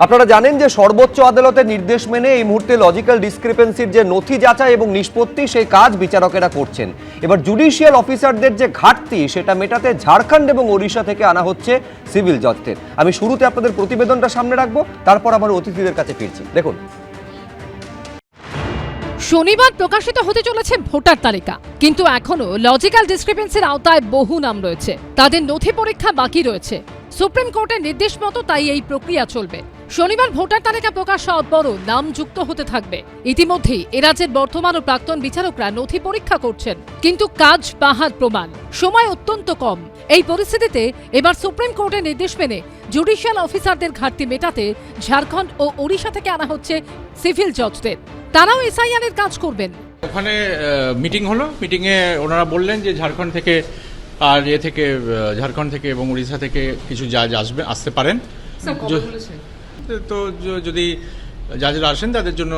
আপনারা জানেন যে সর্বোচ্চ আদালতের নির্দেশ মেনে এই মুহূর্তে লজিক্যাল ডিসক্রিপেন্সির যে নথি যাচাই এবং নিষ্পত্তি সেই কাজ বিচারকেরা করছেন। এবার জুডিশিয়াল অফিসারদের যে ঘাটতি সেটা মেটাতে ঝাড়খণ্ড এবং ওড়িশা থেকে আনা হচ্ছে সিভিল জজদের। আমি শুরুতে আপনাদের প্রতিবেদনটা সামনে রাখবো, তারপর আমার অতিথিদের কাছে ফিরছি। দেখুন, শনিবার প্রকাশিত হতে চলেছে ভোটার তালিকা, কিন্তু এখনো লজিক্যাল ডিসক্রিপেন্সির আওতায় বহু নাম রয়েছে, তাদের নথি পরীক্ষা বাকি রয়েছে। সুপ্রিম কোর্টের নির্দেশ মতো তাই এই প্রক্রিয়া চলবে। শনিবার ভোটার তালিকা প্রকাশ হওয়ার পরও নাম যুক্ত হতে থাকবে। ইতিমধ্যেই এ রাজ্যের বর্তমান ও প্রাক্তন বিচারকরা নথি পরীক্ষা করছেন, কিন্তু কাজ বাহার প্রমাণ, সময় অত্যন্ত কম। এই পরিস্থিতিতে এবার সুপ্রিম কোর্টের নির্দেশ মেনে জুডিশিয়াল অফিসারদের ঘাটতি মেটাতে ঝাড়খণ্ড ও ওড়িশা থেকে আনা হচ্ছে সিভিল জজদের। তারাও এসআইআর এর কাজ করবেন। ওখানে মিটিং হলো, মিটিংয়ে ওনারা বললেন যে ঝাড়খণ্ড থেকে আর ঝাড়খণ্ড থেকে এবং উড়িষ্যা থেকে কিছু জাজ আসতে পারেন। তো যদি জাজরা আসেন তাদের জন্য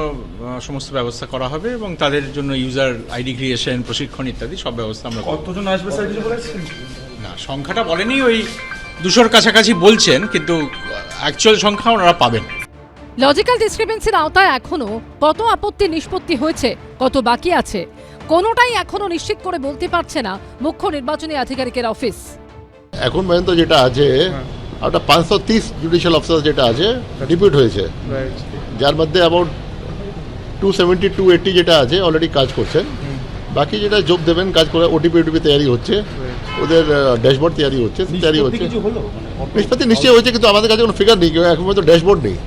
সমস্ত ব্যবস্থা করা হবে এবং তাদের জন্য ইউজার আইডি ক্রিয়েশন, প্রশিক্ষণ ইত্যাদি সব ব্যবস্থা আমরা। কতজন আসবে স্যার কিছু বলেছেন? না, সংখ্যাটা বলেনি, ওই 200-র কাছাকাছি বলছেন, কিন্তু অ্যাকচুয়াল সংখ্যা ওনারা পাবেন। লজিক্যাল ডিসক্রিপেন্সির আওতায় এখনো কত আপত্তি নিষ্পত্তি হয়েছে, কত বাকি আছে, কোনোটাই এখনো নিশ্চিত করে বলতে পারছে না মুখ্য নির্বাচনী আধিকারিকের অফিস। এখন পর্যন্ত যেটা আছে ওটা 530 জুডিশিয়াল অফিসার যেটা আছে ডিপিউট হয়েছে, যার মধ্যে অ্যাবাউট 270-280 যেটা আছে অলরেডি কাজ করছেন। বাকি যেটা যোগ দেবেন কাজ করে ওটিপি তৈরি হচ্ছে, ওদের ড্যাশবোর্ড তৈরি হচ্ছে। নিষ্পত্তি নিশ্চয়ই হয়েছে, কিন্তু আমাদের কাছে কোনো ফিগার নেই, এখন পর্যন্ত ড্যাশবোর্ড নেই।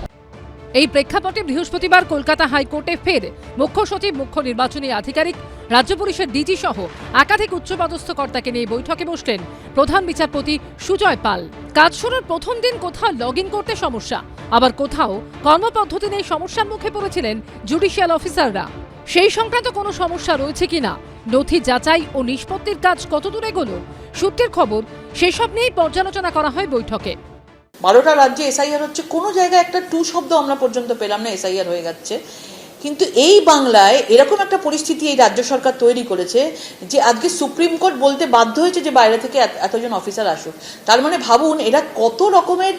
এই প্রেক্ষাপটে বৃহস্পতিবার কলকাতা হাইকোর্টে ফের মুখ্য সচিব, মুখ্য নির্বাচনী আধিকারিক, রাজ্য পুলিশের ডিজি সহ একাধিক উচ্চপদস্থ কর্তাকে নিয়ে বৈঠকে বসলেন প্রধান বিচারপতি সুজয় পাল। কাজ শুরুর প্রথম দিন কোথাও লগ ইন করতে সমস্যা, আবার কোথাও কর্মপদ্ধতি নিয়ে সমস্যার মুখে পড়েছিলেন জুডিশিয়াল অফিসাররা। সেই সংক্রান্ত কোনো সমস্যা রয়েছে কিনা, নথি যাচাই ও নিষ্পত্তির কাজ কতদূর এগোলো, সূত্রের খবর, সেসব নিয়েই পর্যালোচনা করা হয় বৈঠকে। 12টা রাজ্যে এসআইআর হচ্ছে, কোনো জায়গায় একটা টু শব্দ আমরা পর্যন্ত পেলাম না, এসআইআর হয়ে যাচ্ছে। কিন্তু এই বাংলায় এরকম একটা পরিস্থিতি এই রাজ্য সরকার তৈরি করেছে যে আজকে সুপ্রিম কোর্ট বলতে বাধ্য হয়েছে যে বাইরে থেকে এতজন অফিসার আসুক। তার মানে ভাবুন এরা কত রকমের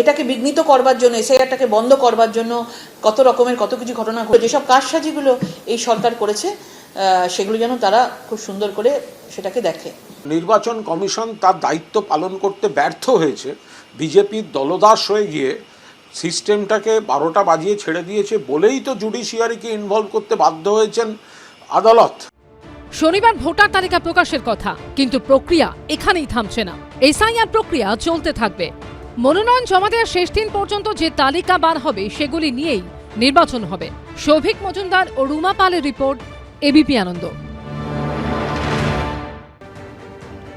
এটাকে বিঘ্নিত করবার জন্য, এসআইআরটাকে বন্ধ করবার জন্য কত রকমের কত কিছু ঘটনা ঘটে। যেসব কারসাজিগুলো এই সরকার করেছে সেগুলো যেন তারা খুব সুন্দর করে সেটাকে দেখে। নির্বাচন কমিশন তার দায়িত্ব পালন করতে ব্যর্থ হয়েছে, বিজেপির দলদাস হয়ে গিয়ে সিস্টেমটাকে 12টা বাজিয়ে ছেড়ে দিয়েছে বলেই তো জুডিশিয়ারিকে ইনভলভ করতে বাধ্য হয়েছেন আদালত। শনিবার ভোটার তালিকা প্রকাশের কথা, কিন্তু প্রক্রিয়া এখানেই থামছে না। এসআইআর প্রক্রিয়া চলতে থাকবে। মনোনয়ন জমা দেওয়ার শেষ দিন পর্যন্ত যে তালিকা বার হবে সেগুলি নিয়েই নির্বাচন হবে। সৌভিক মজুমদার ও রুমা পালের রিপোর্ট, এবিপি আনন্দ।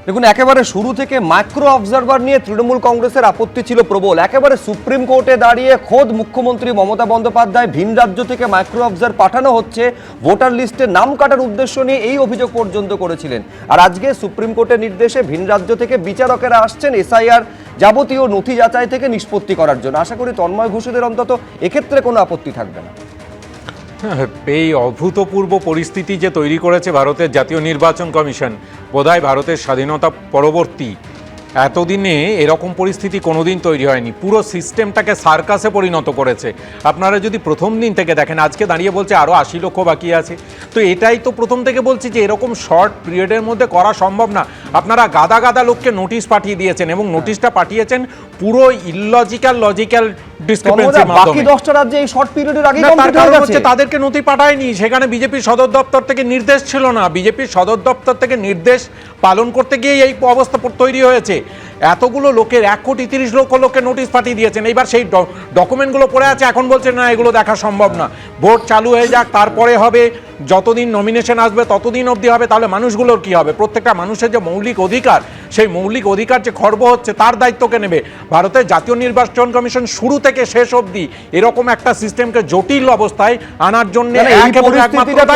দেখুন, একেবারে শুরু থেকে মাইক্রো অবজারভার নিয়ে তৃণমূল কংগ্রেসের আপত্তি ছিল প্রবল। একেবারে সুপ্রিম কোর্টে দাঁড়িয়ে খোদ মুখ্যমন্ত্রী মমতা বন্দ্যোপাধ্যায় ভিন রাজ্য থেকে মাইক্রো অবজারভার পাঠানো হচ্ছে ভোটার লিস্টে নাম কাটার উদ্দেশ্য নিয়ে এই অভিযোগ পর্যন্ত করেছিলেন। আর আজকে সুপ্রিম কোর্টের নির্দেশে ভিন রাজ্য থেকে বিচারকেরা আসছেন এসআইআর যাবতীয় নথি যাচাই থেকে নিষ্পত্তি করার জন্য। আশা করি তন্ময় ঘোষেদের অন্তত এক্ষেত্রে কোনো আপত্তি থাকবে না। এই অভূতপূর্ব পরিস্থিতি যে তৈরি করেছে ভারতের জাতীয় নির্বাচন কমিশন, বোধহয় ভারতের স্বাধীনতা পরবর্তী এতদিনে এরকম পরিস্থিতি কোনোদিন তৈরি হয়নি। পুরো সিস্টেমটাকে সার্কাসে পরিণত করেছে। আপনারা যদি প্রথম দিন থেকে দেখেন, আজকে দাঁড়িয়ে বলছে আরও 80 লক্ষ বাকি আছে। তো এটাই তো প্রথম থেকে বলছি যে এরকম শর্ট পিরিয়ডের মধ্যে করা সম্ভব না। আপনারা গাদা গাদা লোককে নোটিশ পাঠিয়ে দিয়েছেন এবং নোটিশটা পাঠিয়েছেন পুরো ইললজিক্যাল লজিক্যাল ডিসক্রিপেন্সির মাধ্যমে। বাকি 10টা রাজ্যে এই শর্ট পিরিয়ডের আগে কমপ্লিট হয়ে গেছে। তাদেরকে নথি পাঠায়নি, সেখানে বিজেপির সদর দপ্তর থেকে নির্দেশ ছিল না। বিজেপির সদর দপ্তর থেকে নির্দেশ পালন করতে গিয়ে এই অবস্থা তৈরি হয়েছে। এতগুলো লোকের 1,30,00,000 লোককে নোটিশ পাঠিয়ে দিয়েছেন। এইবার সেই ডকুমেন্টগুলো পড়ে আছে, এখন বলছেন না এগুলো দেখা সম্ভব না, ভোট চালু হয়ে যাক তারপরে হবে, যতদিন নমিনেশন আসবে ততদিন অবধি হবে। তাহলে মানুষগুলোর কি হবে? প্রত্যেকটা মানুষের যে মৌলিক অধিকার, সেই মৌলিক অধিকার যে খর্ব হচ্ছে তার দায়িত্বকে নেবে ভারতের জাতীয় নির্বাচন কমিশন। শুরু থেকে শেষ অবধি এরকম একটা সিস্টেমকে জটিল অবস্থায় আনার জন্য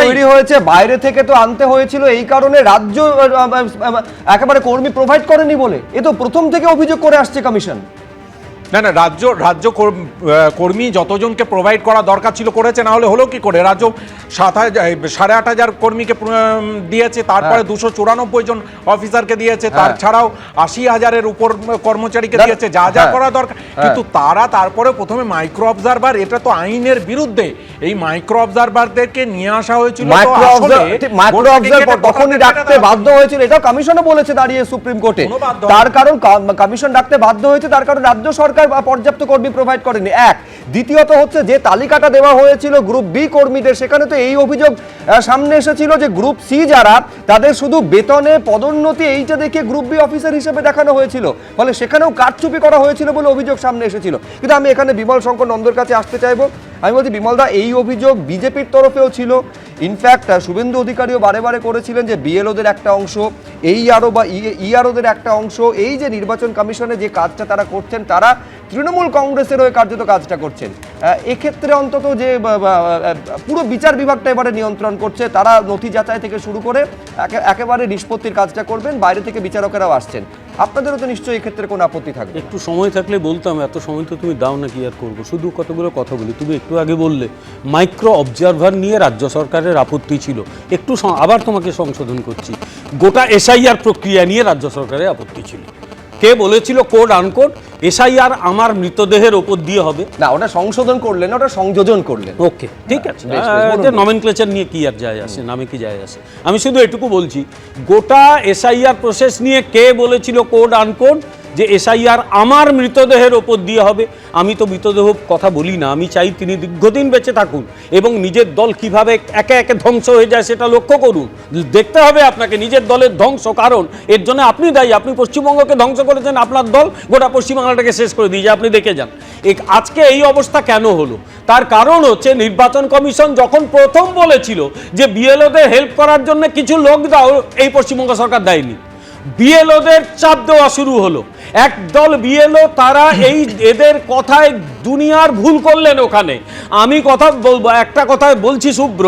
তৈরি হয়েছে। বাইরে থেকে তো আনতে হয়েছিল, এই কারণে রাজ্য একেবারে কর্মী প্রোভাইড করেনি বলে এ তো প্রথম থেকে অভিযোগ করে আসছে কমিশন। না না, রাজ্য কর্মী যতজনকে প্রোভাইড করা দরকার ছিল করেছে, না হলে হলো কি করে? রাজ্য 8,500 কর্মীকে দিয়েছে, তারপরে 294 জন অফিসারকে দিয়েছে, তার ছাড়াও 80,000-এর উপর কর্মচারীকে দিয়েছে, যা যা করা দরকার। কিন্তু তারা তারপরে প্রথমে মাইক্রো অবজারভার, এটা তো আইনের বিরুদ্ধে, এই মাইক্রো অবজারভারদেরকে নিয়ে আসা হয়েছিল। মাইক্রো অবজারভার তখনই ডাকতে বাধ্য হয়েছিল, এটাও কমিশনও বলেছে দাঁড়িয়ে সুপ্রিম কোর্টে। তার কারণ কমিশন ডাকতে বাধ্য হয়েছে, তার কারণ রাজ্য সরকার পর্যাপ্ত কর্মী প্রোভাইড করেনি। এক, দ্বিতীয়ত হচ্ছে যে তালিকাটা দেওয়া হয়েছিল গ্রুপ বি কর্মীদের, সেখানে তো এই অভিযোগ সামনে এসেছিল যে গ্রুপ সি যারা, তাদের শুধু বেতনে পদোন্নতি এইটা দেখে গ্রুপ বি অফিসার হিসেবে দেখানো হয়েছিল, ফলে সেখানেও কারচুপি করা হয়েছিল বলে অভিযোগ সামনে এসেছিল। কিন্তু আমি এখানে বিমল শঙ্কর নন্দর কাছে আসতে চাইবো। আমি বলছি বিমলদা, এই অভিযোগ বিজেপির তরফেও ছিল, ইনফ্যাক্ট শুভেন্দু অধিকারীও বারে বারে করেছিলেন যে বিএলওদের একটা অংশ, এইআরও বা ইআরওদের একটা অংশ, এই যে নির্বাচন কমিশনে যে কাজটা তারা করছেন, তারা তৃণমূল কংগ্রেসের হয়ে কার্যত কাজটা করছেন। এক্ষেত্রে অন্তত যে পুরো বিচার বিভাগটা এবারে নিয়ন্ত্রণ করছে, তারা নথি যাচাই থেকে শুরু করে একেবারে নিষ্পত্তির কাজটা করবেন, বাইরে থেকে বিচারকেরাও আসছেন। আপনাদেরও তো নিশ্চয়ই এক্ষেত্রে কোনো আপত্তি থাকবে? একটু সময় থাকলে বলতাম, এত সময় তো তুমি দাও না, কি আর করবো, শুধু কতগুলো কথা বলি। তুমি একটু আগে বললে মাইক্রো অবজারভার নিয়ে রাজ্য সরকারের আপত্তি ছিল, একটু আবার তোমাকে সংশোধন করছি, গোটা এসআইআর প্রক্রিয়া নিয়ে রাজ্য সরকারের আপত্তি ছিল। কে বলেছিল কোড আনকোড এসআইআর আমার মৃতদেহের ওপর দিয়ে হবে? না, ওটা সংশোধন করলেন, ওটা সংযোজন করলেন। ওকে, ঠিক আছে, নমেনক্লেচার নিয়ে কি আর যায় আসে, নামে কি যায় আসে। আমি শুধু এটুকু বলছি, গোটা এসআইআর প্রসেস নিয়ে কে বলেছিল কোড আনকোড, যে এসআইআর আমার মৃতদেহের ওপর দিয়ে হবে? আমি তো মৃতদেহ কথা বলি না, আমি চাই তিনি দীর্ঘদিন বেঁচে থাকুন এবং নিজের দল কিভাবে একে একে ধ্বংস হয়ে যায় সেটা লক্ষ্য করুন। দেখতে হবে আপনাকে নিজের দলের ধ্বংস, কারণ এর জন্য আপনি দায়ী। আপনি পশ্চিমবঙ্গকে ধ্বংস করেছেন, আপনার দল গোটা পশ্চিমবাংলাটাকে শেষ করে দিয়েছে, আপনি দেখে যান। আজকে এই অবস্থা কেন হলো, তার কারণ হচ্ছে নির্বাচন কমিশন যখন প্রথম বলেছিল যে বিএলওদের হেল্প করার জন্য কিছু লোক দাও, এই পশ্চিমবঙ্গ সরকার দেয়নি। বিএলওদের চাপ দেওয়া শুরু হলো, একদল বিএলও তারা এই এদের কথায় দুনিয়ার ভুল করলেন। ওখানে আমি কথা বলবো, একটা কথা বলছি শুভ্র,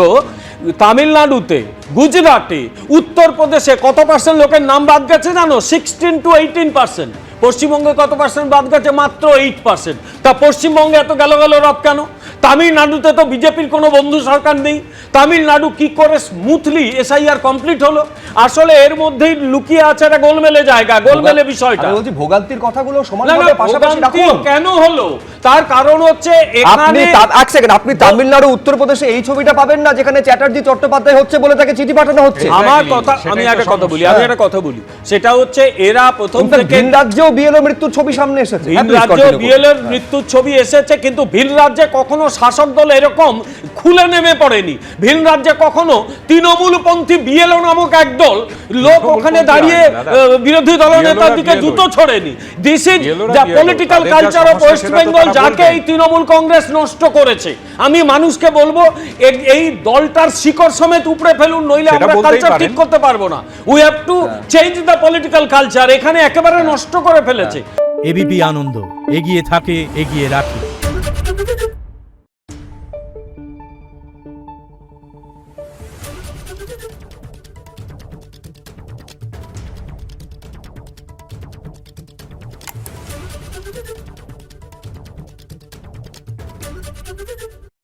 তামিলনাড়ুতে, গুজরাটে, উত্তরপ্রদেশে কত পার্সেন্ট লোকের নাম বাদ গেছে জানো? 16 to 18%। পশ্চিমবঙ্গে কত পার্সেন্ট বাদ গেছে? মাত্র 8%। তা পশ্চিমবঙ্গে এত গেল রব কেন? তামিলনাড়ুতে তো বিজেপির কোনো বন্ধু সরকার নেই, তামিলনাড়ু কি করে স্মুথলি এসআইআর কমপ্লিট হলো? আসলে এর মধ্যেই লুকিয়ে আছে একটা গোলমেলে জায়গা, গোলমেলে বিষয়টা। আমি বলছি ভোগান্তির কথাগুলো সমানভাবে পাশাপাশি রাখুন। কেন হলো তার কারণ হচ্ছে এখানে এক সেকেন্ড, আপনি তামিলনাড়ু উত্তরপ্রদেশে এই ছবিটা পাবেন না যেখানে চ্যাটার্জি চট্টোপাধ্যায় হচ্ছে বলে তাকে চিঠি পাঠানো হচ্ছে। আমার কথা, আমি একটা কথা বলি, সেটা হচ্ছে এরা প্রথম থেকে ভিন রাজ্যেও বিএলও মৃত্যুর ছবি সামনে এসেছে, ভিন রাজ্যে বিএলওর মৃত্যুর ছবি এসেছে, কিন্তু ভিন রাজ্যে কখনো শাসক দল এরকম খুলে নেমে পড়েনি। ভিন রাজ্যে কখনো তৃণমূলপন্থী বিএলও নামক একদল লোক ওখানে দাঁড়িয়ে বিরোধী দলনেতার দিকে জুতো ছড়েনি। This is the political culture of West Bengal, যাকে এই তৃণমূল কংগ্রেস নষ্ট করেছে। আমি মানুষকে বলবো এই দলটার শিকড় সমেত উপড়ে ফেলুন, নইলে আমরা কালচার ঠিক করতে পারবো না। We have to change the political culture, এখানে একেবারে নষ্ট করে ফেলেছে। এবিপি আনন্দ, এগিয়ে থাকে, এগিয়ে রাখে।